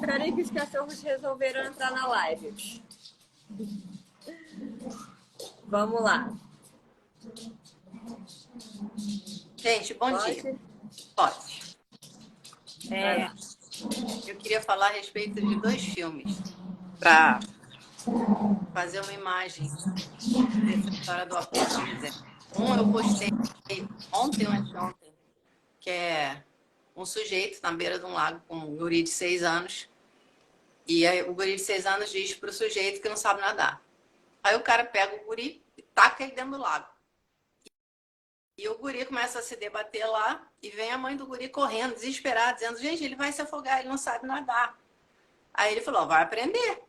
Peraí que os cachorros resolveram entrar na live. Vamos lá. Gente, bom dia. Pode? Pode. Vai lá. Eu queria falar a respeito de 2 filmes para fazer uma imagem dessa história do apoio da miséria. Um eu postei ontem ou anteontem, que é um sujeito na beira de um lago com um guri de 6 anos. E aí o guri de 6 anos diz pro sujeito que não sabe nadar. Aí o cara pega o guri e taca ele dentro do lago. E o guri começa a se debater lá e vem a mãe do guri correndo, desesperada, dizendo: gente, ele vai se afogar, ele não sabe nadar. Aí ele falou: vai aprender.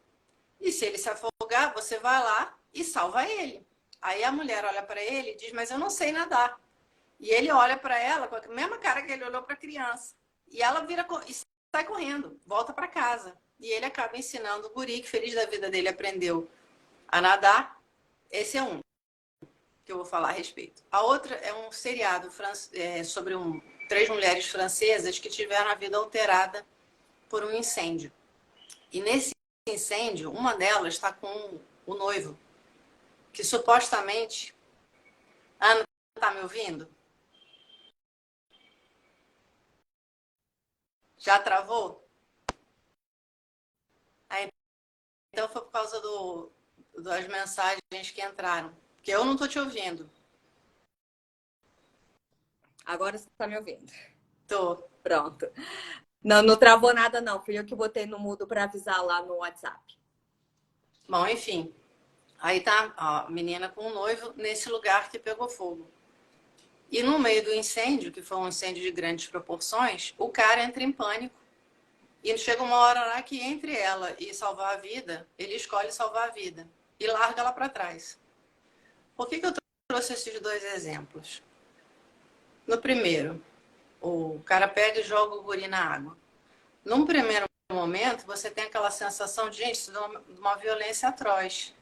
E se ele se afogar, você vai lá e salva ele. Aí a mulher olha para ele e diz: mas eu não sei nadar. E ele olha para ela com a mesma cara que ele olhou para a criança. E ela vira e sai correndo, volta para casa. E ele acaba ensinando o guri, que feliz da vida dele aprendeu a nadar. Esse é um que eu vou falar a respeito. A outra é um seriado sobre 3 mulheres francesas que tiveram a vida alterada por um incêndio. E nesse incêndio, uma delas está com o noivo, que supostamente... Ana, tá me ouvindo? Já travou? Aí, então foi por causa das mensagens que entraram. Porque eu não tô te ouvindo. Agora você tá me ouvindo. Tô. Pronto. Não, não travou nada, não. Fui eu que botei no mudo para avisar lá no WhatsApp. Bom, enfim. Aí tá a menina com o noivo nesse lugar que pegou fogo. E no meio do incêndio, que foi um incêndio de grandes proporções, o cara entra em pânico. E chega uma hora lá que entre ela e salvar a vida, ele escolhe salvar a vida e larga ela para trás. Por que eu trouxe esses 2 exemplos? No primeiro, o cara pega e joga o guri na água. Num primeiro momento, você tem aquela sensação de, gente, isso é uma violência atroz.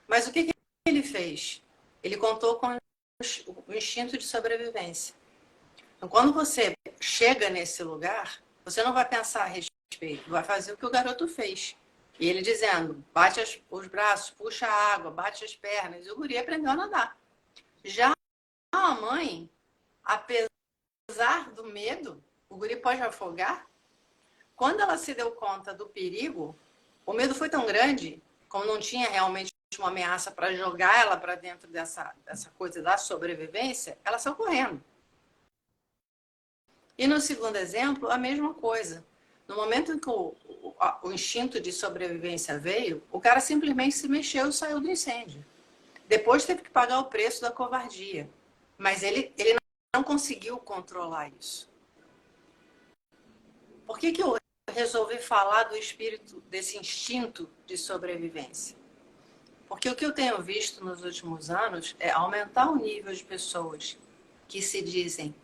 Mas o que ele fez? Ele contou com o instinto de sobrevivência. Então, quando você chega nesse lugar, você não vai pensar a respeito, vai fazer o que o garoto fez. E ele dizendo, bate os braços, puxa a água, bate as pernas. E o guri aprendeu a nadar. Já a mãe, apesar do medo, o guri pode afogar. Quando ela se deu conta do perigo, o medo foi tão grande, como não tinha realmente uma ameaça para jogar ela para dentro dessa coisa da sobrevivência, ela saiu correndo. E no segundo exemplo, a mesma coisa. No momento em que o instinto de sobrevivência veio, o cara simplesmente se mexeu e saiu do incêndio. Depois teve que pagar o preço da covardia. Mas ele não conseguiu controlar isso. Por que eu resolvi falar do espírito, desse instinto de sobrevivência? Porque o que eu tenho visto nos últimos anos é aumentar o nível de pessoas que se dizem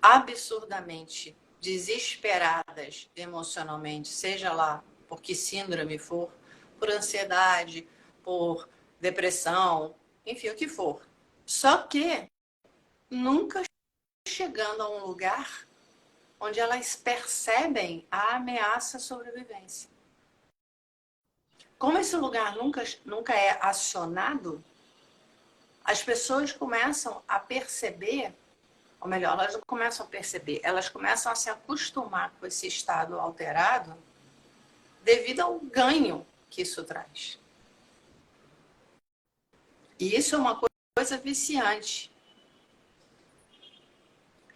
absurdamente desesperadas emocionalmente, seja lá por que síndrome for, por ansiedade, por depressão, enfim, o que for. Só que nunca chegando a um lugar onde elas percebem a ameaça à sobrevivência. Como esse lugar nunca é acionado, as pessoas começam a perceber, ou melhor, elas não começam a perceber, elas começam a se acostumar com esse estado alterado devido ao ganho que isso traz. E isso é uma coisa viciante.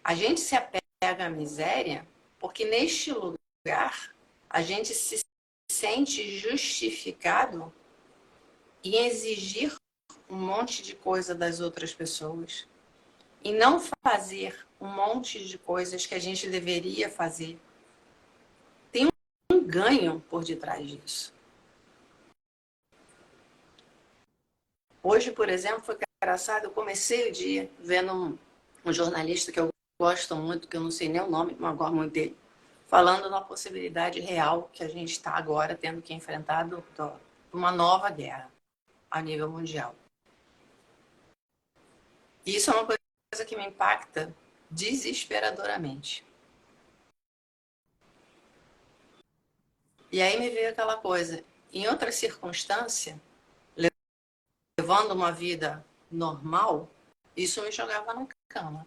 A gente se apega à miséria porque neste lugar a gente se sente justificado em exigir um monte de coisa das outras pessoas e não fazer um monte de coisas que a gente deveria fazer. Tem um ganho por detrás disso. Hoje, por exemplo, foi engraçado, eu comecei o dia vendo um jornalista que eu gosto muito, que eu não sei nem o nome, mas gosto muito dele, falando da possibilidade real que a gente está agora tendo que enfrentar de uma nova guerra a nível mundial. E isso é uma coisa que me impacta desesperadoramente. E aí me veio aquela coisa, em outra circunstância, levando uma vida normal, isso me jogava na cama.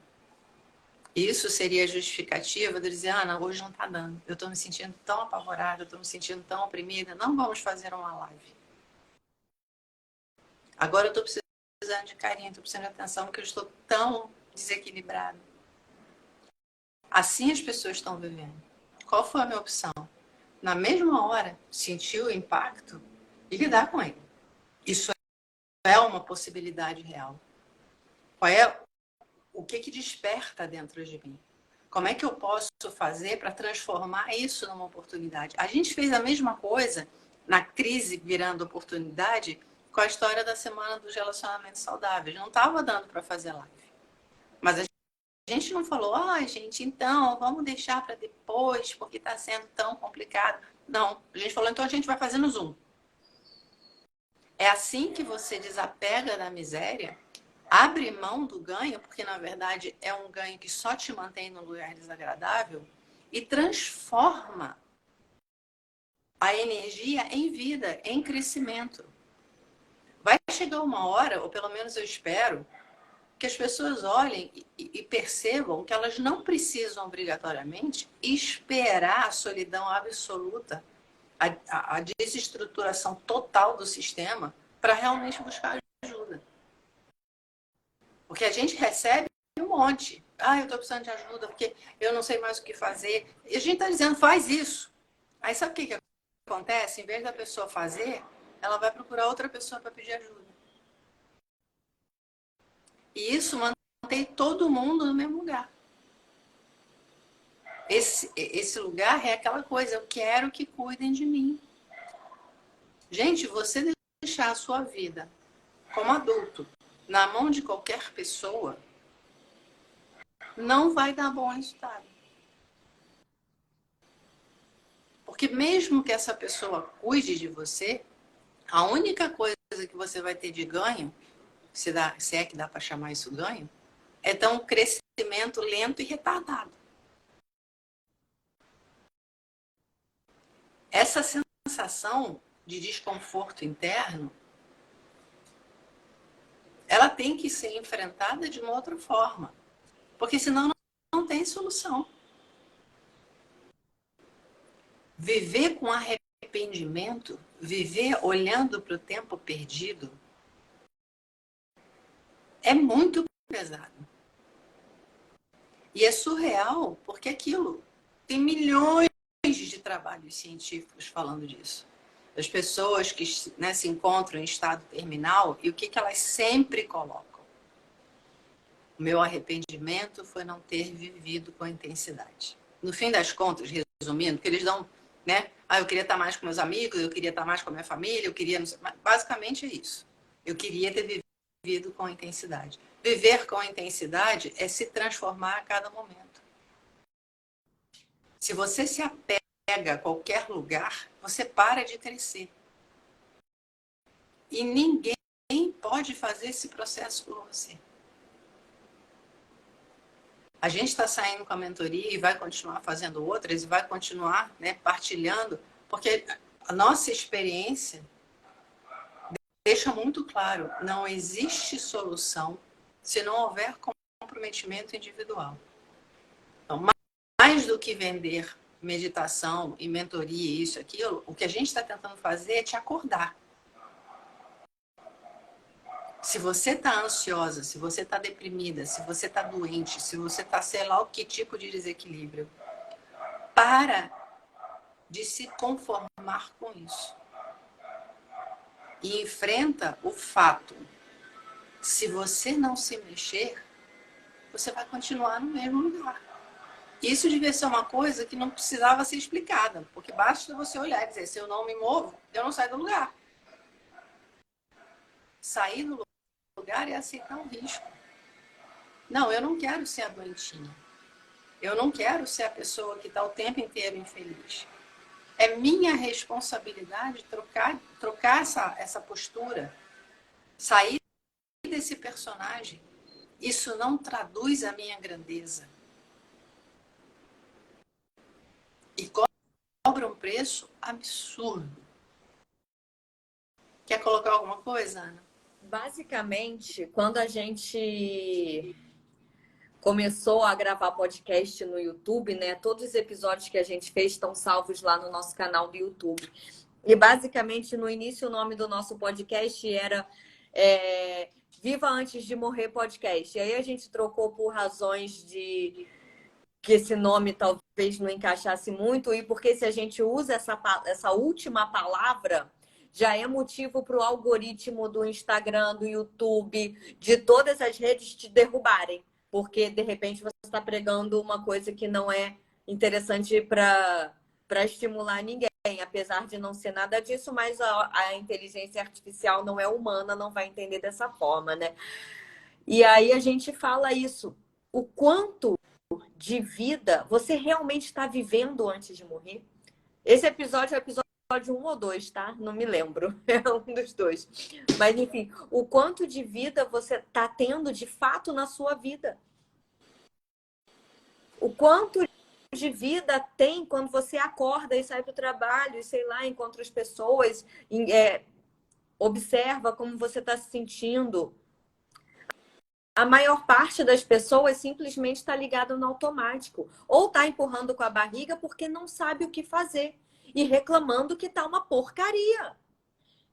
Isso seria justificativa de dizer, Ana, hoje não está dando. Eu estou me sentindo tão apavorada, eu estou me sentindo tão oprimida, não vamos fazer uma live. Agora eu estou precisando de carinho, estou precisando de atenção, porque eu estou tão desequilibrada. Assim as pessoas estão vivendo. Qual foi a minha opção? Na mesma hora, sentir o impacto e lidar com ele. Isso é uma possibilidade real. Qual é o que desperta dentro de mim? Como é que eu posso fazer para transformar isso numa oportunidade? A gente fez a mesma coisa na crise virando oportunidade com a história da semana dos relacionamentos saudáveis. Não estava dando para fazer live. Mas a gente não falou, gente, então vamos deixar para depois, porque está sendo tão complicado. Não, a gente falou, então a gente vai fazer no Zoom. É assim que você desapega da miséria, abre mão do ganho, porque na verdade é um ganho que só te mantém num lugar desagradável, e transforma a energia em vida, em crescimento. Vai chegar uma hora, ou pelo menos eu espero, que as pessoas olhem e percebam que elas não precisam obrigatoriamente esperar a solidão absoluta, a desestruturação total do sistema para realmente buscar ajuda. Porque a gente recebe um monte. Eu estou precisando de ajuda porque eu não sei mais o que fazer. E a gente está dizendo, faz isso. Aí sabe o que acontece? Em vez da pessoa fazer, ela vai procurar outra pessoa para pedir ajuda. E isso mantém todo mundo no mesmo lugar. Esse lugar é aquela coisa, eu quero que cuidem de mim. Gente, você deixar a sua vida como adulto na mão de qualquer pessoa não vai dar bom resultado. Porque mesmo que essa pessoa cuide de você, a única coisa que você vai ter de ganho, se é que dá para chamar isso ganho, é ter um crescimento lento e retardado. Essa sensação de desconforto interno, ela tem que ser enfrentada de uma outra forma. Porque senão não tem solução. Viver com arrependimento, viver olhando para o tempo perdido, é muito pesado. E é surreal, porque aquilo tem milhões de trabalhos científicos falando disso. As pessoas que se encontram em estado terminal, e o que elas sempre colocam? O meu arrependimento foi não ter vivido com intensidade. No fim das contas, resumindo, que eles dão, eu queria estar mais com meus amigos, eu queria estar mais com a minha família, eu queria... Basicamente é isso. Eu queria ter vivido com intensidade. Viver com intensidade é se transformar a cada momento. Se você se apega a qualquer lugar, você para de crescer. E ninguém pode fazer esse processo por você. A gente está saindo com a mentoria e vai continuar fazendo outras e vai continuar partilhando, porque a nossa experiência deixa muito claro, não existe solução se não houver comprometimento individual. Então, mais do que vender meditação e mentoria, isso, aquilo, o que a gente está tentando fazer é te acordar. Se você está ansiosa, se você está deprimida, se você está doente, se você está, sei lá, que tipo de desequilíbrio, para de se conformar com isso. E enfrenta o fato. Se você não se mexer, você vai continuar no mesmo lugar. Isso devia ser uma coisa que não precisava ser explicada, porque basta você olhar e dizer, se eu não me movo, eu não saio do lugar. Sair do lugar é aceitar o risco. Não, eu não quero ser a doentinha. Eu não quero ser a pessoa que está o tempo inteiro infeliz. É minha responsabilidade trocar essa postura, sair desse personagem. Isso não traduz a minha grandeza. E qual cobra um preço absurdo. Quer colocar alguma coisa, Ana? Basicamente, quando a gente começou a gravar podcast no YouTube, né? Todos os episódios que a gente fez estão salvos lá no nosso canal do YouTube. E basicamente, no início, o nome do nosso podcast era Viva Antes de Morrer Podcast. E aí a gente trocou por razões de que esse nome talvez não encaixasse muito, e porque se a gente usa essa última palavra, já é motivo para o algoritmo do Instagram, do YouTube, de todas as redes te derrubarem. Porque, de repente, você está pregando uma coisa que não é interessante para estimular ninguém. Apesar de não ser nada disso, mas a inteligência artificial não é humana, não vai entender dessa forma, né? E aí a gente fala isso. O quanto de vida você realmente está vivendo antes de morrer? Esse episódio é o episódio 1 ou 2, tá? Não me lembro. É um dos dois. Mas, enfim, o quanto de vida você está tendo de fato na sua vida? O quanto de vida tem quando você acorda e sai para o trabalho, e sei lá, encontra as pessoas, observa como você está se sentindo. A maior parte das pessoas simplesmente está ligada no automático. Ou está empurrando com a barriga porque não sabe o que fazer. E reclamando que tá uma porcaria.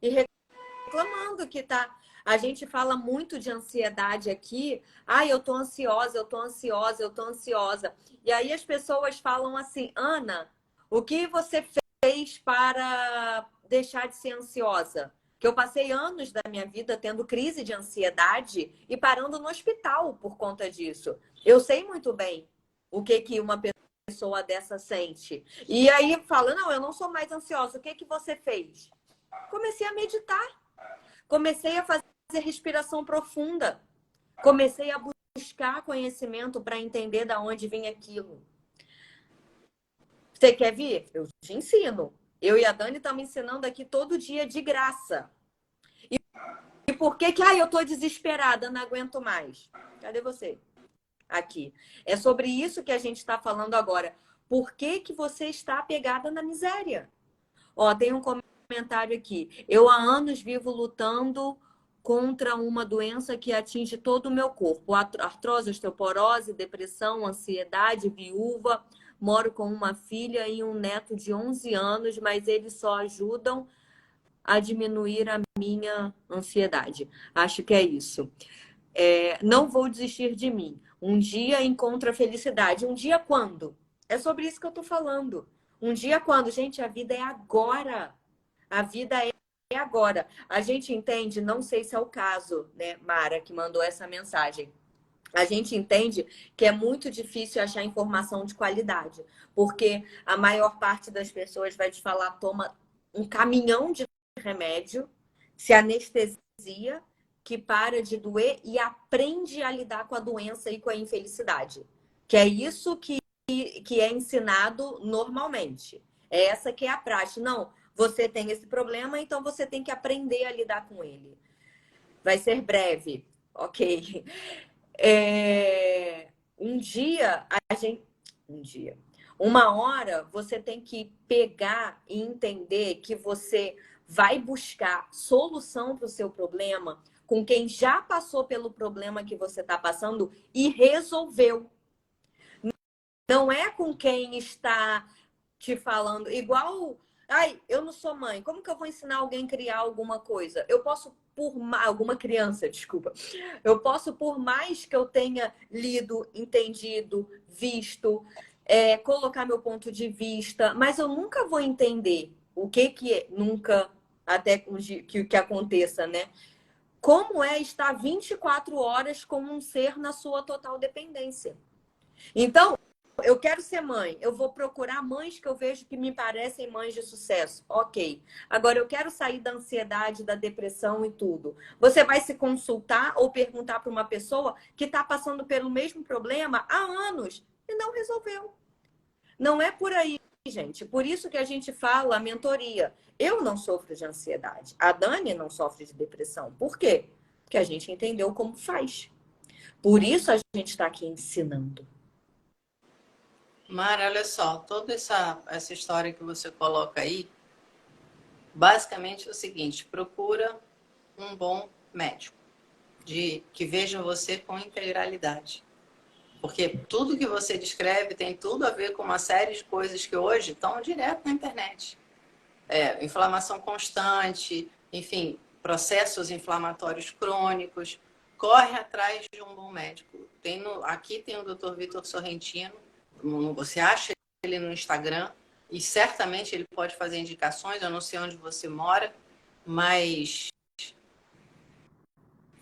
E reclamando que tá... A gente fala muito de ansiedade aqui. Ai, eu tô ansiosa, eu tô ansiosa, eu tô ansiosa. E aí as pessoas falam assim, Ana, o que você fez para deixar de ser ansiosa? Que eu passei anos da minha vida tendo crise de ansiedade e parando no hospital por conta disso. Eu sei muito bem o que uma pessoa dessa sente. E aí fala, não, eu não sou mais ansiosa. O que você fez? Comecei a meditar. Comecei a fazer respiração profunda. Comecei a buscar conhecimento para entender de onde vinha aquilo. Você quer vir? Eu te ensino. Eu e a Dani estamos ensinando aqui todo dia de graça. E por que eu tô desesperada, não aguento mais? Cadê você? Aqui. É sobre isso que a gente está falando agora. Por que você está apegada na miséria? Ó, tem um comentário aqui. Eu há anos vivo lutando contra uma doença que atinge todo o meu corpo. Artrose, osteoporose, depressão, ansiedade, viúva. Moro com uma filha e um neto de 11 anos, mas eles só ajudam a diminuir a minha ansiedade. Acho que é isso. Não vou desistir de mim. Um dia encontro a felicidade. Um dia quando? É sobre isso que eu tô falando. Um dia quando? Gente, a vida é agora. A vida é agora. A gente entende, não sei se é o caso, né, Mara, que mandou essa mensagem. A gente entende que é muito difícil achar informação de qualidade, porque a maior parte das pessoas vai te falar, toma um caminhão de remédio, se anestesia, que para de doer e aprende a lidar com a doença e com a infelicidade. Que é isso que é ensinado normalmente. É essa que é a prática. Não, você tem esse problema, então você tem que aprender a lidar com ele. Vai ser breve, ok. Um dia, uma hora, você tem que pegar e entender que você vai buscar solução para o seu problema com quem já passou pelo problema que você está passando e resolveu. Não é com quem está te falando, igual, ai, eu não sou mãe, como que eu vou ensinar alguém a criar alguma coisa? Eu posso, alguma criança, desculpa, eu posso, por mais que eu tenha lido, entendido, visto, colocar meu ponto de vista, mas eu nunca vou entender o que é, nunca, até que aconteça, né? Como é estar 24 horas com um ser na sua total dependência. Então, eu quero ser mãe, eu vou procurar mães que eu vejo que me parecem mães de sucesso. Ok. Agora, eu quero sair da ansiedade, da depressão e tudo. Você vai se consultar ou perguntar para uma pessoa que está passando pelo mesmo problema há anos e não resolveu. Não é por aí, gente. Por isso que a gente fala a mentoria. Eu não sofro de ansiedade. A Dani não sofre de depressão. Por quê? Porque a gente entendeu como faz. Por isso a gente está aqui ensinando. Mara, olha só, toda essa história que você coloca aí, basicamente é o seguinte: procura um bom médico, que veja você com integralidade. Porque tudo que você descreve tem tudo a ver com uma série de coisas que hoje estão direto na internet. Inflamação constante, enfim, processos inflamatórios crônicos. Corre atrás de um bom médico. Aqui tem o Dr. Vitor Sorrentino, você acha ele no Instagram e certamente ele pode fazer indicações. Eu não sei onde você mora, mas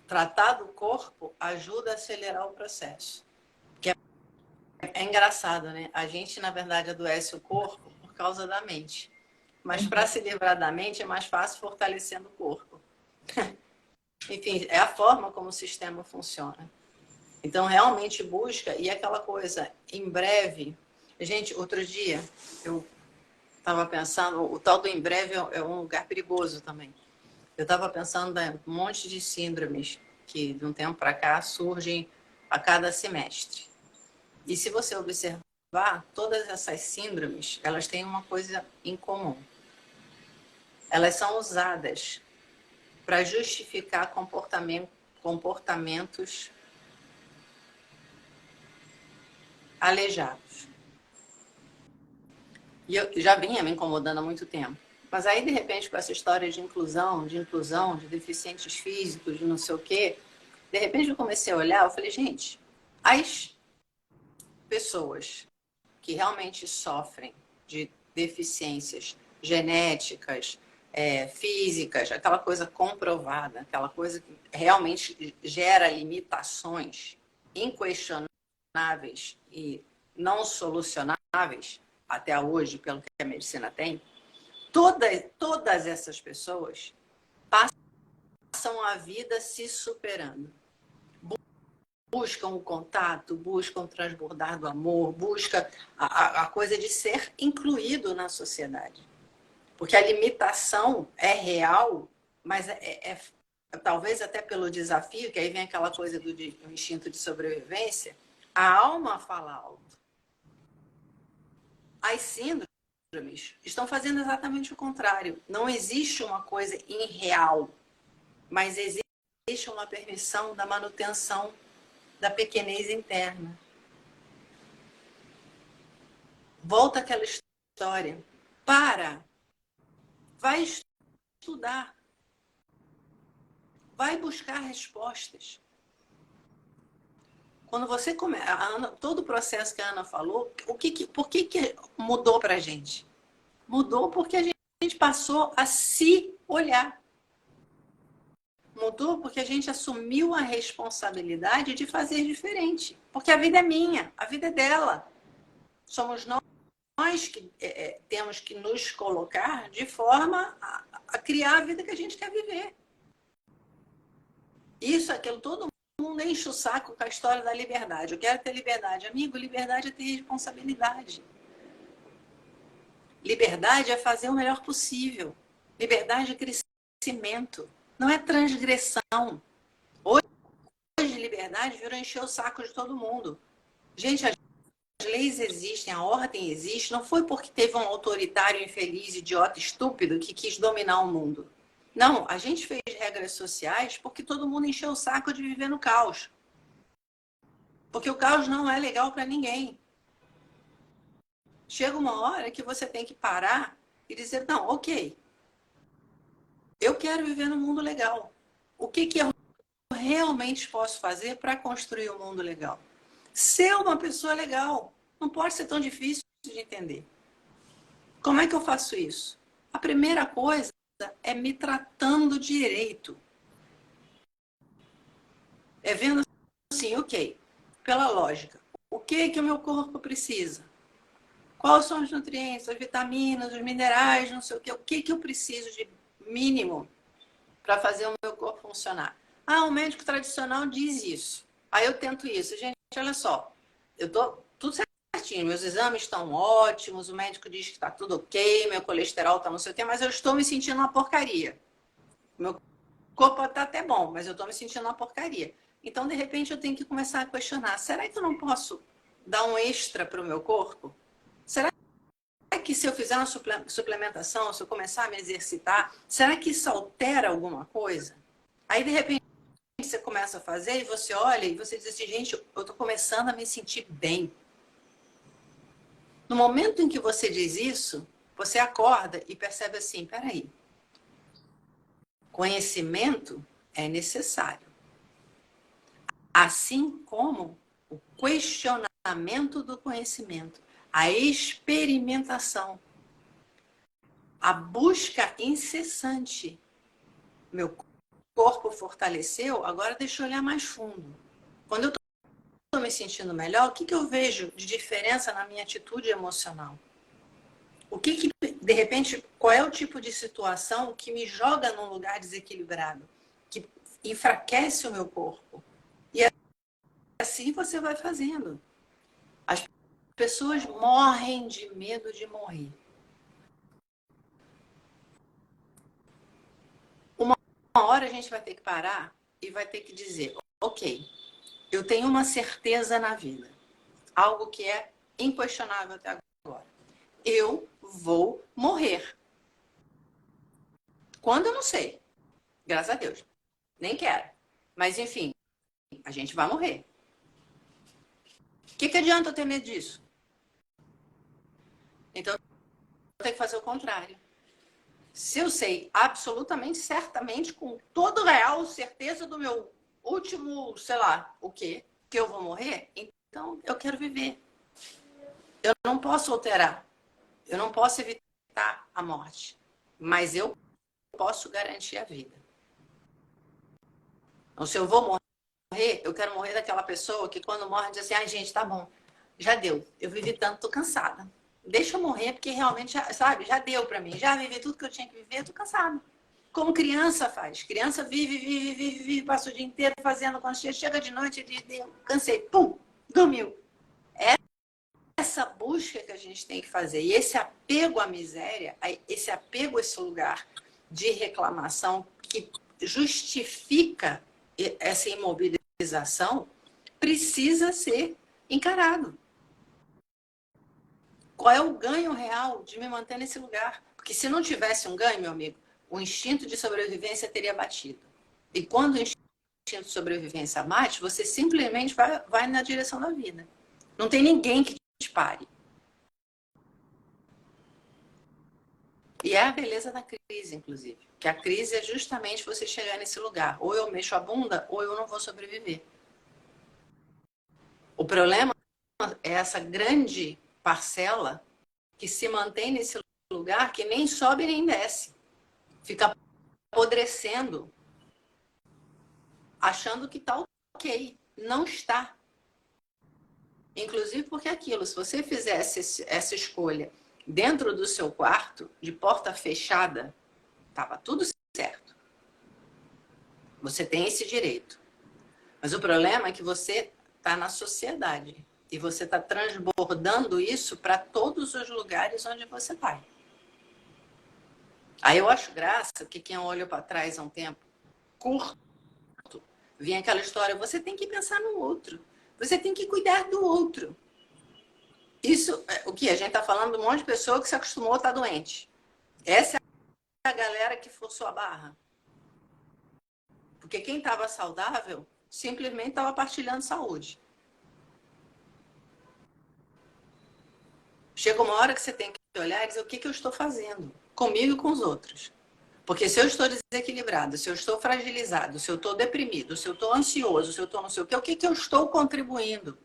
tratar do corpo ajuda a acelerar o processo. É engraçado, né? A gente, na verdade, adoece o corpo por causa da mente. Mas para se livrar da mente é mais fácil fortalecendo o corpo. Enfim, é a forma como o sistema funciona. Então, realmente busca, e aquela coisa, em breve... Gente, outro dia, eu estava pensando, o tal do em breve é um lugar perigoso também. Eu estava pensando em um monte de síndromes que, de um tempo para cá, surgem a cada semestre. E se você observar, todas essas síndromes, elas têm uma coisa em comum. Elas são usadas para justificar comportamentos aleijados. E eu já vinha me incomodando há muito tempo. Mas aí, de repente, com essa história de inclusão, de deficientes físicos, de não sei o quê, de repente eu comecei a olhar, eu falei, gente, as pessoas que realmente sofrem de deficiências genéticas, físicas, aquela coisa comprovada, aquela coisa que realmente gera limitações inquestionáveis e não solucionáveis, até hoje, pelo que a medicina tem, todas essas pessoas passam a vida se superando. Buscam o contato, buscam transbordar do amor, buscam a coisa de ser incluído na sociedade. Porque a limitação é real, mas talvez até pelo desafio, que aí vem aquela coisa do instinto de sobrevivência, a alma fala alto. As síndromes estão fazendo exatamente o contrário. Não existe uma coisa irreal, mas existe uma permissão da manutenção da pequenez interna. Volta àquela história. Vai estudar. Vai buscar respostas. Quando você começa, todo o processo que a Ana falou, por que mudou para a gente? Mudou porque a gente passou a se olhar. Mudou porque a gente assumiu a responsabilidade de fazer diferente. Porque a vida é minha, a vida é dela. Somos nós que temos que nos colocar de forma a criar a vida que a gente quer viver. Isso, aquilo, todo mundo enche o saco com a história da liberdade. Eu quero ter liberdade. Amigo, liberdade é ter responsabilidade. Liberdade é fazer o melhor possível. Liberdade é crescimento. Não é transgressão. Hoje liberdade virou encher o saco de todo mundo. Gente, as leis existem, a ordem existe. Não foi porque teve um autoritário infeliz, idiota, estúpido que quis dominar o mundo. Não, a gente fez regras sociais porque todo mundo encheu o saco de viver no caos. Porque o caos não é legal para ninguém. Chega uma hora que você tem que parar e dizer, não, ok, eu quero viver num mundo legal. O que eu realmente posso fazer para construir um mundo legal? Ser uma pessoa legal não pode ser tão difícil de entender. Como é que eu faço isso? A primeira coisa é me tratando direito. É vendo assim, ok, pela lógica, o que o meu corpo precisa? Quais são os nutrientes, as vitaminas, os minerais, não sei o que eu preciso de mínimo para fazer o meu corpo funcionar? Ah, o médico tradicional diz isso. Aí eu tento isso. Gente, olha só, eu tô tudo certinho, meus exames estão ótimos, o médico diz que está tudo ok, meu colesterol está não sei o que, mas eu estou me sentindo uma porcaria. Meu corpo está até bom, mas eu estou me sentindo uma porcaria. Então, de repente, eu tenho que começar a questionar. Será que eu não posso dar um extra para o meu corpo? Será que se eu fizer uma suplementação, se eu começar a me exercitar, será que isso altera alguma coisa? Aí, de repente, você começa a fazer e você olha e você diz assim, gente, eu estou começando a me sentir bem. No momento em que você diz isso, você acorda e percebe assim, peraí, conhecimento é necessário. Assim como o questionamento do conhecimento, a experimentação, a busca incessante. Meu corpo fortaleceu, agora deixa eu olhar mais fundo. Quando eu estou me sentindo melhor, o que eu vejo de diferença na minha atitude emocional? O que, de repente, qual é o tipo de situação que me joga num lugar desequilibrado, que enfraquece o meu corpo? E assim você vai fazendo. As pessoas morrem de medo de morrer. Uma hora a gente vai ter que parar e vai ter que dizer, ok, eu tenho uma certeza na vida, algo que é inquestionável até agora. Eu vou morrer. Quando eu não sei. Graças a Deus. Nem quero. Mas, enfim, a gente vai morrer. O que adianta eu ter medo disso? Então, eu tenho que fazer o contrário. Se eu sei absolutamente, certamente, com toda real certeza do meu último, sei lá, o quê, que eu vou morrer, então eu quero viver. Eu não posso alterar. Eu não posso evitar a morte. Mas eu posso garantir a vida. Então, se eu vou morrer, eu quero morrer daquela pessoa que quando morre diz assim, ai gente, tá bom, já deu. Eu vivi tanto, tô cansada. Deixa eu morrer, porque realmente, sabe, já deu pra mim. Já vivi tudo que eu tinha que viver, tô cansada. Como criança faz. Criança vive, passa o dia inteiro fazendo, quando chega de noite, diz, cansei, pum, dormiu. É essa busca que a gente tem que fazer. E esse apego à miséria, esse apego a esse lugar de reclamação que justifica essa imobilização, precisa ser encarado. Qual é o ganho real de me manter nesse lugar? Porque se não tivesse um ganho, meu amigo, o instinto de sobrevivência teria batido. E quando o instinto de sobrevivência bate, você simplesmente vai na direção da vida. Não tem ninguém que te pare. E é a beleza da crise, inclusive. Que a crise é justamente você chegar nesse lugar. Ou eu mexo a bunda, ou eu não vou sobreviver. O problema é essa grande parcela que se mantém nesse lugar que nem sobe nem desce. Fica apodrecendo, achando que está ok. Não está. Inclusive porque aquilo, se você fizesse essa escolha dentro do seu quarto, de porta fechada, estava tudo certo. Você tem esse direito. Mas o problema é que você está na sociedade e você está transbordando isso para todos os lugares onde você vai. Aí eu acho graça, porque quem olha para trás há um tempo curto, vinha aquela história, você tem que pensar no outro. Você tem que cuidar do outro. Isso, o que? A gente está falando de um monte de pessoa que se acostumou a estar doente. Essa é a galera que forçou a barra. Porque quem estava saudável simplesmente estava partilhando saúde. Chega uma hora que você tem que olhar e dizer o que eu estou fazendo comigo e com os outros. Porque se eu estou desequilibrado, se eu estou fragilizado, se eu estou deprimido, se eu estou ansioso, se eu estou não sei o que eu estou contribuindo?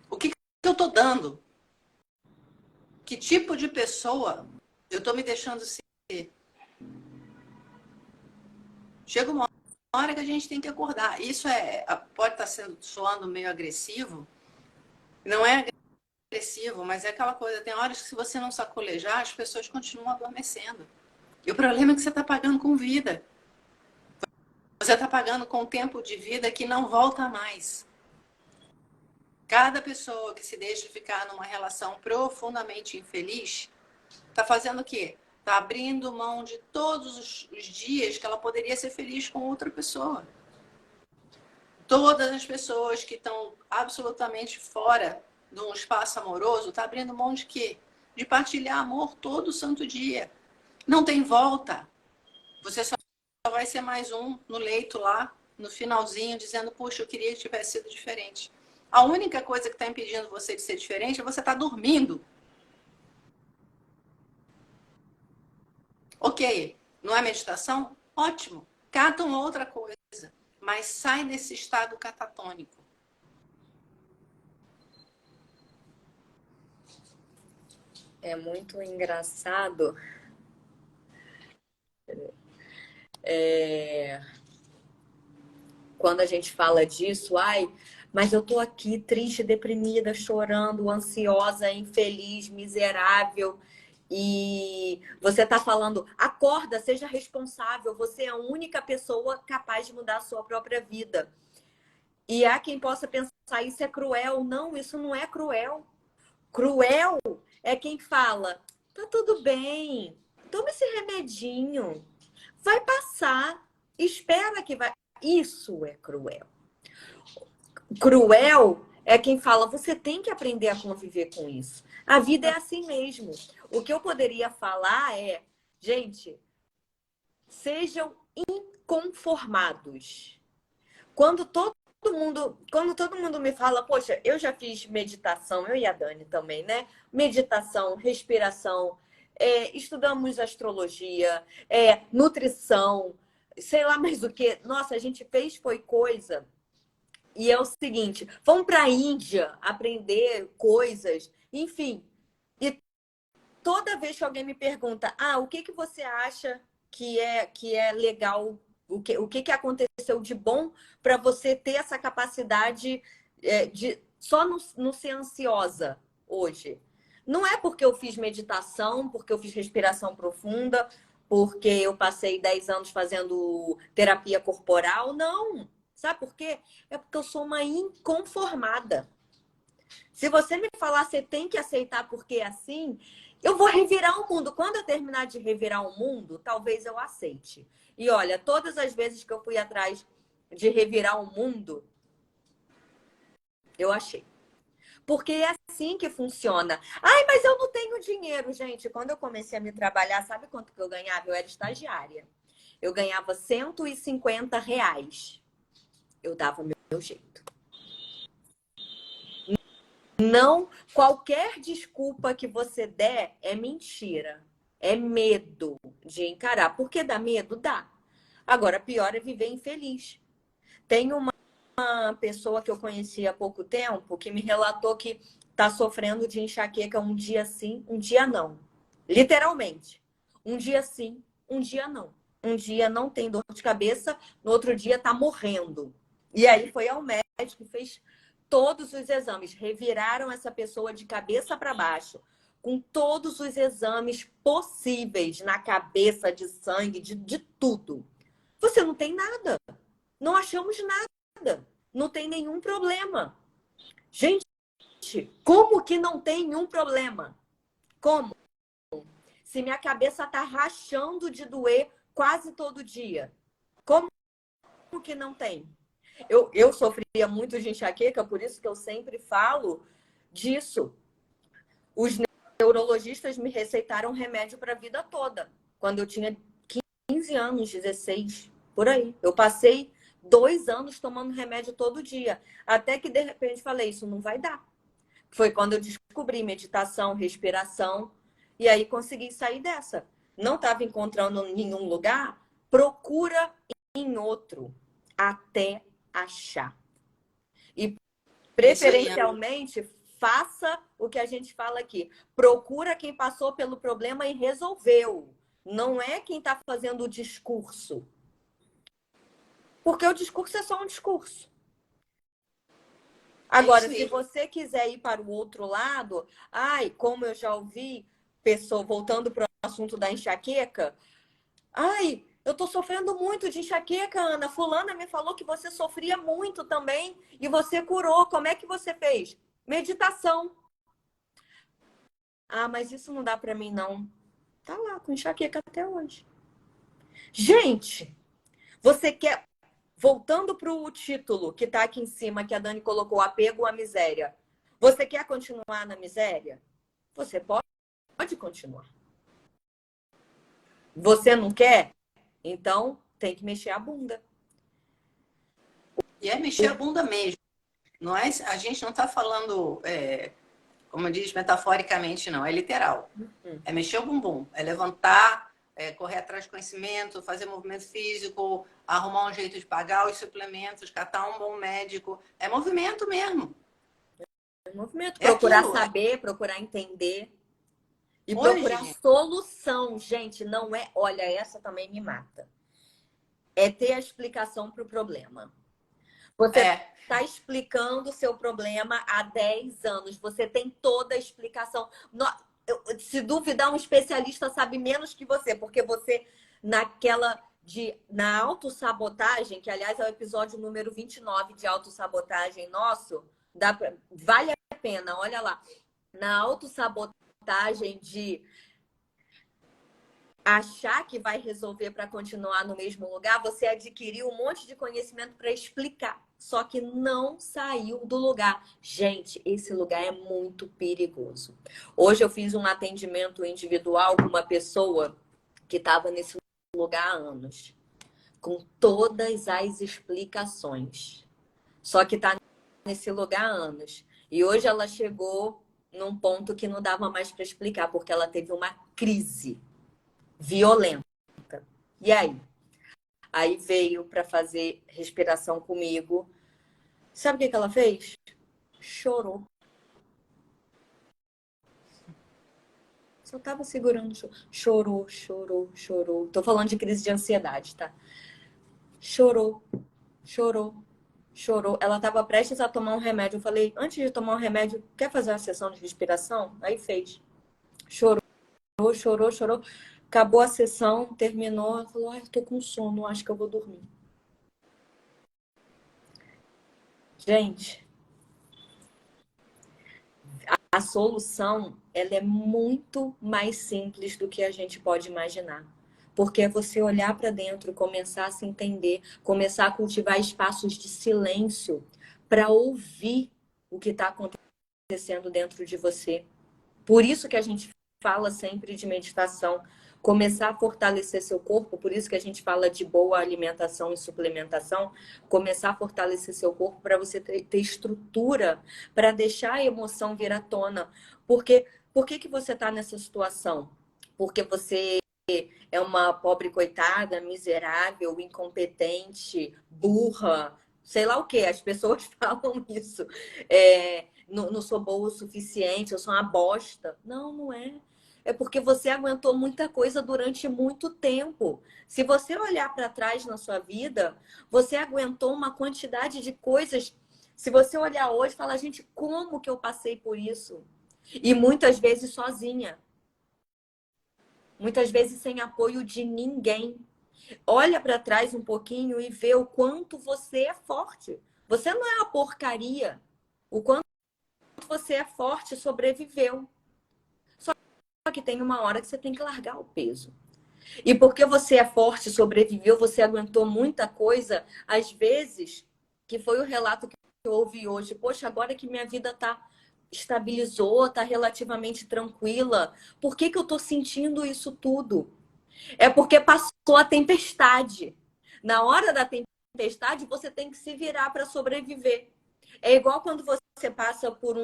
O que eu estou dando? Que tipo de pessoa eu estou me deixando ser? Chega uma hora que a gente tem que acordar. Isso pode estar soando meio agressivo. Não é agressivo, mas é aquela coisa. Tem horas que se você não sacolejar, as pessoas continuam adormecendo. E o problema é que você está pagando com vida. Você está pagando com tempo de vida que não volta mais. Cada pessoa que se deixa ficar numa relação profundamente infeliz está fazendo o quê? Está abrindo mão de todos os dias que ela poderia ser feliz com outra pessoa. Todas as pessoas que estão absolutamente fora de um espaço amoroso, está abrindo mão de quê? De partilhar amor todo santo dia. Não tem volta. Você só vai ser mais um no leito lá, no finalzinho, dizendo, puxa, eu queria que tivesse sido diferente. A única coisa que está impedindo você de ser diferente é você estar dormindo. Ok, não é meditação? Ótimo. Cata uma outra coisa, mas sai desse estado catatônico. É muito engraçado. Quando a gente fala disso, ai, mas eu tô aqui triste, deprimida, chorando, ansiosa, infeliz, miserável. E você tá falando, acorda, seja responsável, você é a única pessoa capaz de mudar a sua própria vida. E há quem possa pensar, isso é cruel. Não, isso não é cruel. Cruel é quem fala, tá tudo bem, toma esse remedinho, vai passar, espera que vai. Isso é cruel. Cruel é quem fala, você tem que aprender a conviver com isso. A vida é assim mesmo. O que eu poderia falar é, gente, sejam inconformados. Quando todo mundo me fala, poxa, eu já fiz meditação, eu e a Dani também, né? Meditação, respiração, estudamos astrologia, nutrição, sei lá mais o que. Nossa, a gente fez foi coisa. E é o seguinte, vamos para a Índia aprender coisas, enfim. E toda vez que alguém me pergunta, o que você acha que é legal, o que aconteceu de bom para você ter essa capacidade de só não ser ansiosa hoje? Não é porque eu fiz meditação, porque eu fiz respiração profunda, porque eu passei 10 anos fazendo terapia corporal, não. Sabe por quê? É porque eu sou uma inconformada. Se você me falar, você tem que aceitar porque é assim, eu vou revirar o mundo. Quando eu terminar de revirar o mundo, talvez eu aceite. E olha, todas as vezes que eu fui atrás de revirar o mundo, eu achei. Porque é assim que funciona. Ai, mas eu não tenho dinheiro, gente. Quando eu comecei a me trabalhar, sabe quanto que eu ganhava? Eu era estagiária. Eu ganhava R$ 150. Eu dava meu jeito. Não, qualquer desculpa que você der é mentira. É medo de encarar. Porque dá medo? Dá. Agora, pior é viver infeliz. Tem uma pessoa que eu conheci há pouco tempo que me relatou que está sofrendo de enxaqueca um dia sim, um dia não. Literalmente. Um dia sim, um dia não. Um dia não tem dor de cabeça, no outro dia está morrendo. E aí foi ao médico, fez todos os exames, reviraram essa pessoa de cabeça para baixo, com todos os exames possíveis na cabeça, de sangue, de tudo. Você não tem nada. Não achamos nada. Não tem nenhum problema. Gente, como que não tem nenhum problema? Como? Se minha cabeça tá rachando de doer quase todo dia. Como que não tem? Eu sofria muito de enxaqueca, por isso que eu sempre falo disso. Os neurologistas me receitaram remédio para a vida toda. Quando eu tinha 15 anos, 16, por aí. Eu passei 2 anos tomando remédio todo dia. Até que, de repente, falei, isso não vai dar. Foi quando eu descobri meditação, respiração. E aí consegui sair dessa. Não estava encontrando em nenhum lugar, procura em outro. Até achar. E preferencialmente, faça o que a gente fala aqui. Procura quem passou pelo problema e resolveu. Não é quem está fazendo o discurso. Porque o discurso é só um discurso. Agora, se você quiser ir para o outro lado, como eu já ouvi pessoa voltando para o assunto da enxaqueca, eu tô sofrendo muito de enxaqueca, Ana. Fulana me falou que você sofria muito também e você curou. Como é que você fez? Meditação. Mas isso não dá para mim, não. Tá lá, com enxaqueca até hoje. Gente, você quer... Voltando para o título que está aqui em cima, que a Dani colocou, apego à miséria. Você quer continuar na miséria? Você pode continuar. Você não quer? Então tem que mexer a bunda. E é mexer a bunda mesmo. Não é, a gente não está falando, como diz, metaforicamente, não. É literal. É mexer o bumbum. É levantar, correr atrás de conhecimento, fazer movimento físico, arrumar um jeito de pagar os suplementos, catar um bom médico. É movimento mesmo. É movimento. É Procurar aquilo. saber, procurar entender. E procurar Hoje, solução, gente. Não é... Olha, essa também me mata. É ter a explicação para o problema. Você está explicando o seu problema há 10 anos. Você tem toda a explicação. Se duvidar, um especialista sabe menos que você, porque você, na autossabotagem, que aliás é o episódio número 29 de autossabotagem nosso, vale a pena, olha lá. Na autossabotagem de achar que vai resolver para continuar no mesmo lugar, você adquiriu um monte de conhecimento para explicar, só que não saiu do lugar. Gente, esse lugar é muito perigoso. Hoje eu fiz um atendimento individual com uma pessoa que estava nesse lugar há anos, com todas as explicações. Só que está nesse lugar há anos. E hoje ela chegou num ponto que não dava mais para explicar, porque ela teve uma crise violenta. E aí? Aí veio para fazer respiração comigo. Sabe o que ela fez? Chorou. Só tava segurando. Chorou, chorou, chorou. Tô falando de crise de ansiedade, tá? Chorou, chorou, chorou. Ela tava prestes a tomar um remédio. Eu falei, antes de tomar um remédio, quer fazer uma sessão de respiração? Aí fez. Chorou, chorou, chorou. Acabou a sessão, terminou. Ela falou, tô com sono, acho que eu vou dormir. Gente, a solução, ela é muito mais simples do que a gente pode imaginar. Porque é você olhar para dentro, começar a se entender, começar a cultivar espaços de silêncio para ouvir o que está acontecendo dentro de você. Por isso que a gente fala sempre de meditação, começar a fortalecer seu corpo, por isso que a gente fala de boa alimentação e suplementação, começar a fortalecer seu corpo para você ter estrutura para deixar a emoção vir à tona. Porque por que você está nessa situação? Porque você é uma pobre coitada, miserável, incompetente, burra, sei lá o que, as pessoas falam isso. Não sou boa o suficiente, eu sou uma bosta. Não, não é. É porque você aguentou muita coisa durante muito tempo. Se você olhar para trás na sua vida, você aguentou uma quantidade de coisas. Se você olhar hoje e falar, gente, como que eu passei por isso? E muitas vezes sozinha. Muitas vezes sem apoio de ninguém. Olha para trás um pouquinho e vê o quanto você é forte. Você não é uma porcaria. O quanto você é forte, sobreviveu. Só que tem uma hora que você tem que largar o peso. E porque você é forte, sobreviveu, você aguentou muita coisa, às vezes, que foi o relato que eu ouvi hoje. Poxa, agora que minha vida estabilizou, tá relativamente tranquila, por que eu tô sentindo isso tudo? É porque passou a tempestade. Na hora da tempestade, você tem que se virar para sobreviver. É igual quando você passa por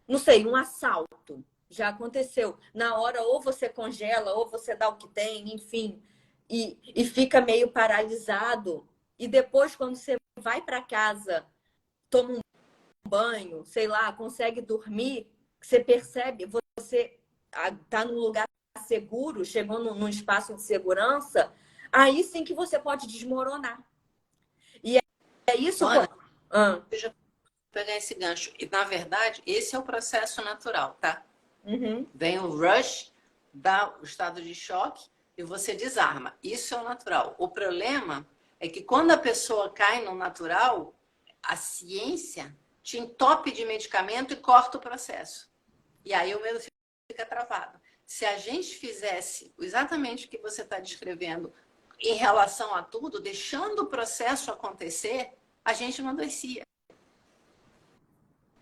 não sei, um assalto. Já aconteceu. Na hora, ou você congela, ou você dá o que tem, enfim. E fica meio paralisado. E depois, quando você vai para casa, toma um banho, sei lá, consegue dormir, você percebe, você tá num lugar seguro, chegou num espaço de segurança, aí sim que você pode desmoronar. E é isso... Ana, Ah. deixa eu pegar esse gancho. E, na verdade, esse é o processo natural, tá? Uhum. Vem o rush, dá o estado de choque e você desarma. Isso é o natural. O problema é que quando a pessoa cai no natural, a ciência te entope de medicamento e corta o processo. E aí o medo fica travado. Se a gente fizesse exatamente o que você está descrevendo em relação a tudo, deixando o processo acontecer, a gente não adoecia.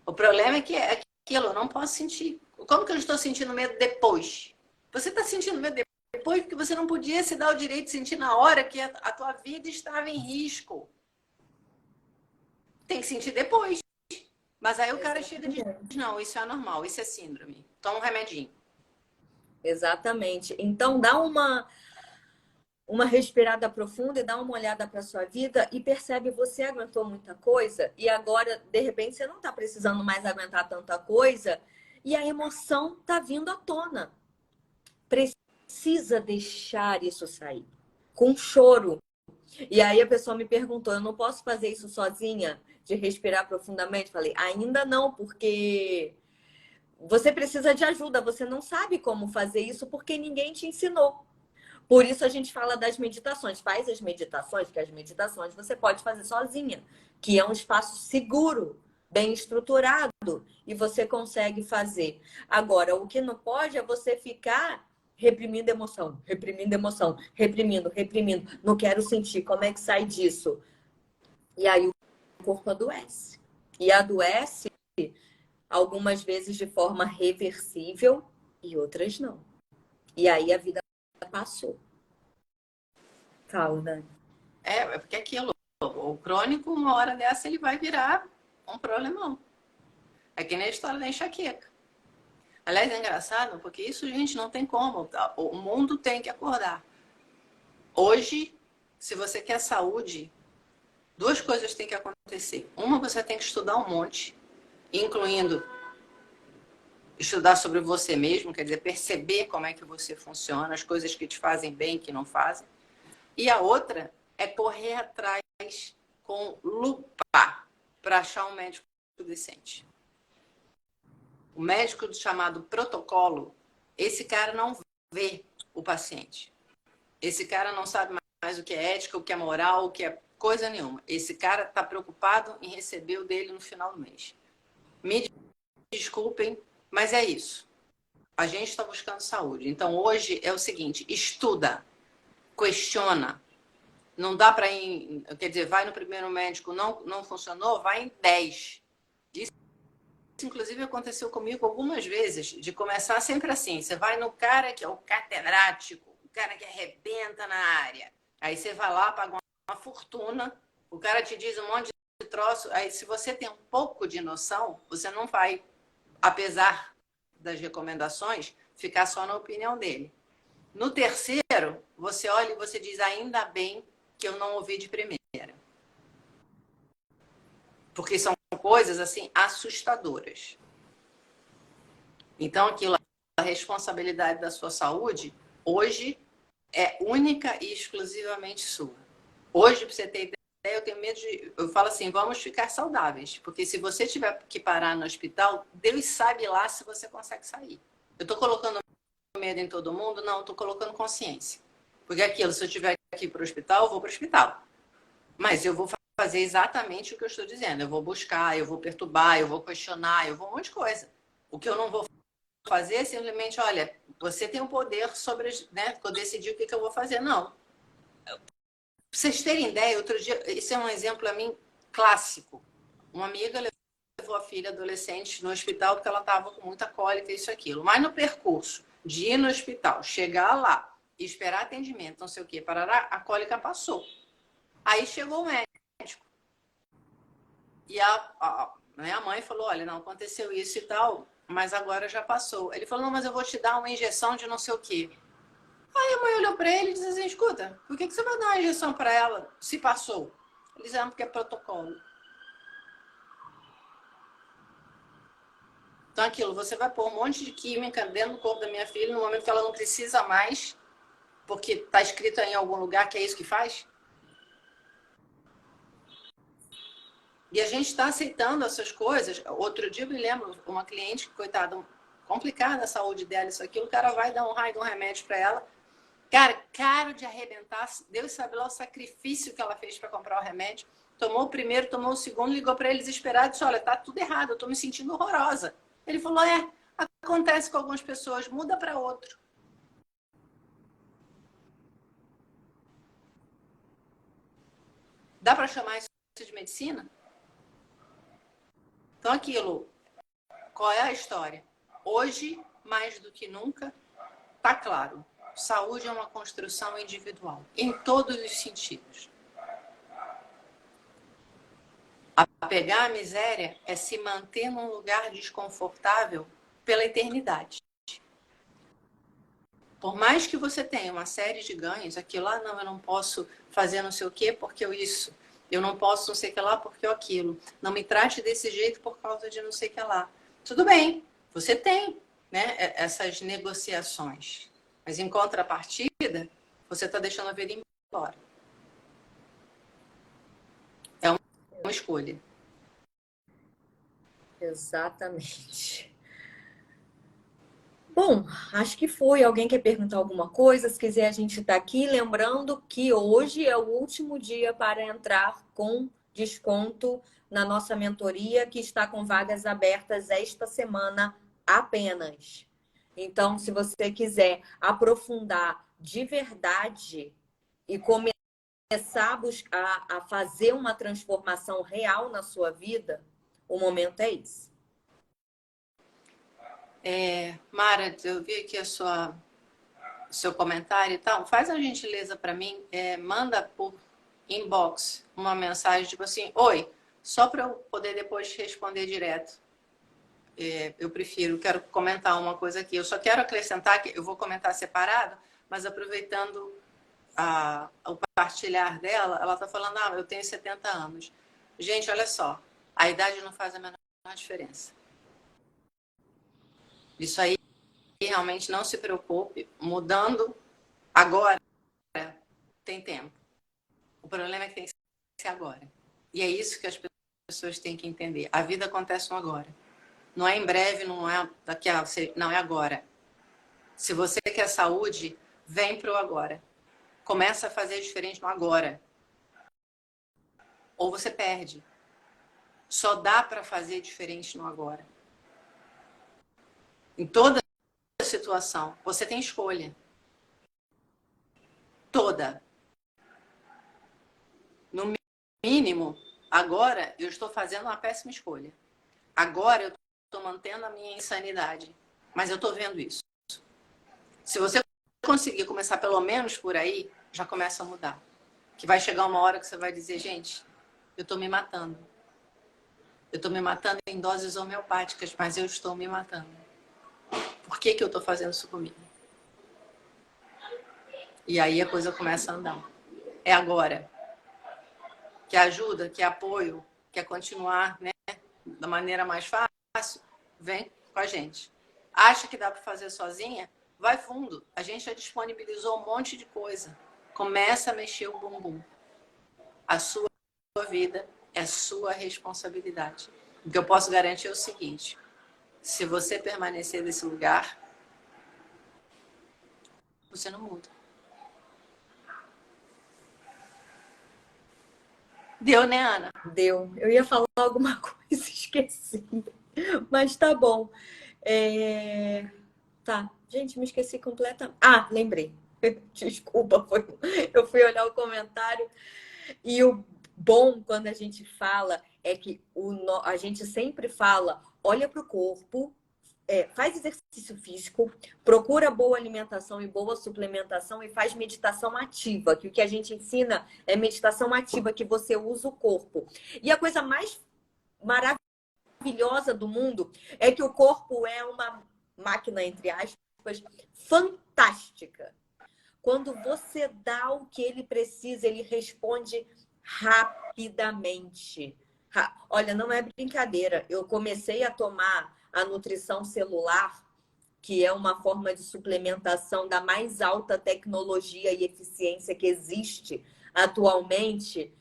O problema é que é aquilo, eu não posso sentir. Como que eu estou sentindo medo depois? Você está sentindo medo depois porque você não podia se dar o direito de sentir na hora que a tua vida estava em risco. Tem que sentir depois. Mas aí o cara chega e diz, não, isso é normal, isso é síndrome. Toma um remedinho. Exatamente. Então, dá uma respirada profunda e dá uma olhada para sua vida e percebe você aguentou muita coisa e agora, de repente, você não está precisando mais aguentar tanta coisa e a emoção está vindo à tona. Precisa deixar isso sair. Com choro. E aí a pessoa me perguntou, eu não posso fazer isso sozinha? De respirar profundamente? Falei, ainda não, porque você precisa de ajuda. Você não sabe como fazer isso porque ninguém te ensinou. Por isso a gente fala das meditações. Faz as meditações, que as meditações você pode fazer sozinha, que é um espaço seguro, bem estruturado, e você consegue fazer. Agora, o que não pode é você ficar reprimindo emoção, reprimindo emoção, reprimindo, reprimindo. Não quero sentir. Como é que sai disso? E aí o corpo adoece. E adoece algumas vezes de forma reversível e outras não. E aí a vida passou. Fala, Dani. É porque aquilo, o crônico, uma hora dessa, ele vai virar um problemão. É que nem a história da enxaqueca. Aliás, é engraçado, porque isso, gente, não tem como. O mundo tem que acordar. Hoje, se você quer saúde, duas coisas têm que acontecer. Uma, você tem que estudar um monte, incluindo estudar sobre você mesmo, quer dizer, perceber como é que você funciona, as coisas que te fazem bem, que não fazem. E a outra é correr atrás com lupa para achar um médico decente. O médico chamado protocolo, esse cara não vê o paciente. Esse cara não sabe mais o que é ética, o que é moral, o que é coisa nenhuma. Esse cara está preocupado em receber o dele no final do mês. Me desculpem, mas é isso. A gente está buscando saúde. Então, hoje é o seguinte, estuda, questiona. Não dá para ir, quer dizer, vai no primeiro médico, não funcionou, vai em 10. Isso, inclusive, aconteceu comigo algumas vezes, de começar sempre assim. Você vai no cara que é o catedrático, o cara que arrebenta na área. Aí você vai lá, paga uma fortuna, o cara te diz um monte de troço. Aí, se você tem um pouco de noção, você não vai, apesar das recomendações, ficar só na opinião dele. No terceiro, você olha e você diz, ainda bem que eu não ouvi de primeira. Porque são coisas, assim, assustadoras. Então, aquilo, a responsabilidade da sua saúde, hoje, é única e exclusivamente sua. Hoje, para você ter ideia, eu tenho medo de... Eu falo assim, vamos ficar saudáveis. Porque se você tiver que parar no hospital, Deus sabe lá se você consegue sair. Eu estou colocando medo em todo mundo? Não, estou colocando consciência. Porque aquilo, se eu tiver que ir para o hospital, eu vou para o hospital. Mas eu vou fazer exatamente o que eu estou dizendo. Eu vou buscar, eu vou perturbar, eu vou questionar, eu vou um monte de coisa. O que eu não vou fazer é simplesmente, olha, você tem o poder sobre, né, eu decidir o que eu vou fazer. Não. Pra vocês terem ideia, outro dia, esse é um exemplo a mim clássico. Uma amiga levou a filha adolescente no hospital porque ela estava com muita cólica, isso e aquilo. Mas no percurso de ir no hospital, chegar lá, esperar atendimento, não sei o quê, parará, a cólica passou. Aí chegou o médico. E a mãe falou, olha, não, aconteceu isso e tal, mas agora já passou. Ele falou, não, mas eu vou te dar uma injeção de não sei o quê. Aí a mãe olhou para ele e disse assim, escuta, por que você vai dar uma injeção para ela se passou? Eles disseram, porque é protocolo. Então, aquilo, você vai pôr um monte de química dentro do corpo da minha filha no momento que ela não precisa mais, porque está escrito em algum lugar que é isso que faz? E a gente está aceitando essas coisas. Outro dia eu me lembro, uma cliente, coitada, complicada a saúde dela, isso aqui, o cara vai dar um raio de um remédio para ela. Cara, caro de arrebentar. Deus sabe lá o sacrifício que ela fez para comprar o remédio. Tomou o primeiro, tomou o segundo, ligou para ele desesperado e disse, olha, tá tudo errado, eu tô me sentindo horrorosa. Ele falou, acontece com algumas pessoas, muda para outro. Dá para chamar isso de medicina? Então, aquilo, Qual é a história? Hoje, mais do que nunca, tá claro. Saúde é uma construção individual, em todos os sentidos. Apegar a miséria é se manter num lugar desconfortável pela eternidade. Por mais que você tenha uma série de ganhos, aquilo lá, não, eu não posso fazer não sei o quê porque eu isso. Eu não posso não sei o que lá porque eu aquilo. Não me trate desse jeito por causa de não sei o que lá. Tudo bem, você tem, né, essas negociações. Mas em contrapartida, você está deixando a vida embora. É uma escolha. Exatamente. Bom, acho que foi. Alguém quer perguntar alguma coisa? Se quiser, a gente está aqui. Lembrando que hoje é o último dia para entrar com desconto na nossa mentoria, que está com vagas abertas esta semana apenas. Então, se você quiser aprofundar de verdade e começar a buscar a fazer uma transformação real na sua vida, o momento é esse. Mara, eu vi aqui seu comentário e tal. Faz a gentileza para mim, manda por inbox uma mensagem tipo assim, oi, só para eu poder depois responder direto. Eu quero comentar uma coisa aqui. Eu só quero acrescentar que eu vou comentar separado, mas aproveitando o partilhar dela, ela está falando, eu tenho 70 anos. Gente, olha só, a idade não faz a menor diferença. Isso aí, realmente não se preocupe, mudando agora tem tempo. O problema é que tem que ser agora. E é isso que as pessoas têm que entender. A vida acontece no agora. Não é em breve, não é daqui a... Não, é agora. Se você quer saúde, vem pro agora. Começa a fazer diferente no agora. Ou você perde. Só dá para fazer diferente no agora. Em toda situação, você tem escolha. Toda. No mínimo, agora eu estou fazendo uma péssima escolha. Agora eu estou mantendo a minha insanidade. Mas eu estou vendo isso. Se você conseguir começar pelo menos por aí, já começa a mudar. Que vai chegar uma hora que você vai dizer, gente, eu estou me matando. Eu estou me matando em doses homeopáticas, mas eu estou me matando. Por que eu estou fazendo isso comigo? E aí a coisa começa a andar. É agora. Quer ajuda, quer apoio, quer continuar, né, da maneira mais fácil? Vem com a gente. Acha que dá para fazer sozinha? Vai fundo. A gente já disponibilizou um monte de coisa. Começa a mexer o bumbum. A sua vida é sua responsabilidade. O que eu posso garantir é o seguinte: se você permanecer nesse lugar, você não muda. Deu, né, Ana? Deu. Eu ia falar alguma coisa, esqueci. Mas tá bom. Tá. Gente, me esqueci completamente. Lembrei. Desculpa, eu fui olhar o comentário. E o bom quando a gente fala é que a gente sempre fala, olha para o corpo, faz exercício físico, procura boa alimentação e boa suplementação e faz meditação ativa, que o que a gente ensina é meditação ativa, que você usa o corpo. E a coisa mais maravilhosa do mundo é que o corpo é uma máquina, entre aspas, fantástica. Quando você dá o que ele precisa, ele responde rapidamente. Olha, não é brincadeira. Eu comecei a tomar a nutrição celular, que é uma forma de suplementação da mais alta tecnologia e eficiência que existe atualmente.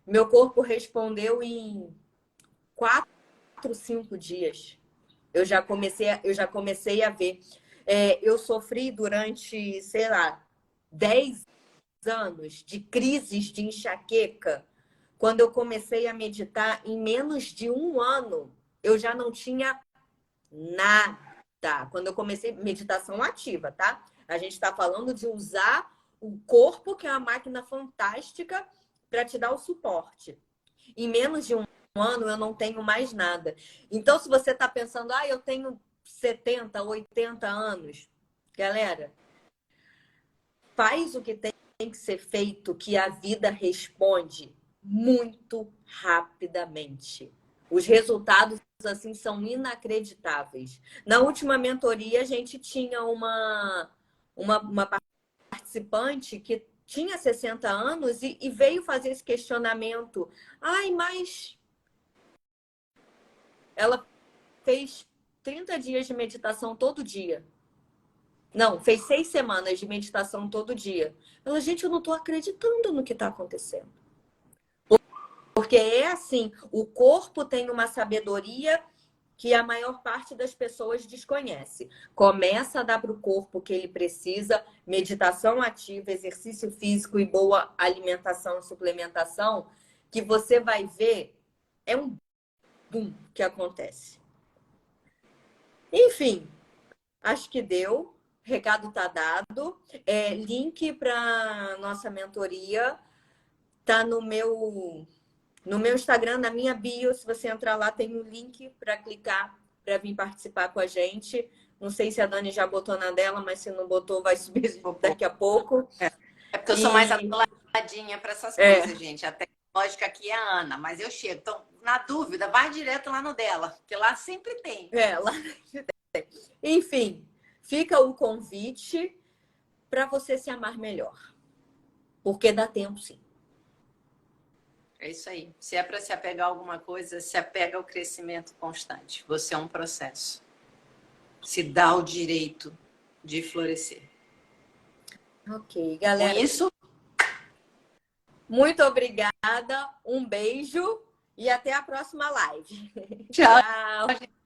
Meu corpo respondeu em 4, 5 dias. Eu já comecei a ver. Eu sofri durante, sei lá, 10 anos de crises de enxaqueca. Quando eu comecei a meditar, em menos de 1 ano, eu já não tinha nada. Quando eu comecei meditação ativa, tá? A gente está falando de usar o corpo, que é uma máquina fantástica, para te dar o suporte. Em menos de 1 ano eu não tenho mais nada. Então, se você está pensando, eu tenho 70, 80 anos, galera, faz o que tem que ser feito, que a vida responde muito rapidamente. Os resultados, assim, são inacreditáveis. Na última mentoria, a gente tinha uma participante que tinha 60 anos e veio fazer esse questionamento. Mas ela fez 30 dias de meditação todo dia. Não, fez 6 semanas de meditação todo dia. Ela, gente, eu não estou acreditando no que está acontecendo. Porque é assim, o corpo tem uma sabedoria que a maior parte das pessoas desconhece. Começa a dar para o corpo o que ele precisa, meditação ativa, exercício físico e boa alimentação e suplementação, que você vai ver, é um boom que acontece. Enfim, acho que deu. Recado está dado. Link para nossa mentoria tá no meu Instagram, na minha bio. Se você entrar lá, tem um link para clicar para vir participar com a gente. Não sei se a Dani já botou na dela, mas se não botou, vai subir daqui a pouco. É porque eu sou mais atoladinha para essas coisas, gente. A tecnológica aqui é a Ana, mas eu chego. Então, na dúvida, vai direto lá no dela, porque lá sempre tem. Lá tem. Enfim, fica o convite para você se amar melhor. Porque dá tempo, sim. É isso aí. Se é para se apegar a alguma coisa, se apega ao crescimento constante. Você é um processo. Se dá o direito de florescer. Ok, galera. Com isso, muito obrigada. Um beijo e até a próxima live. tchau. Tchau.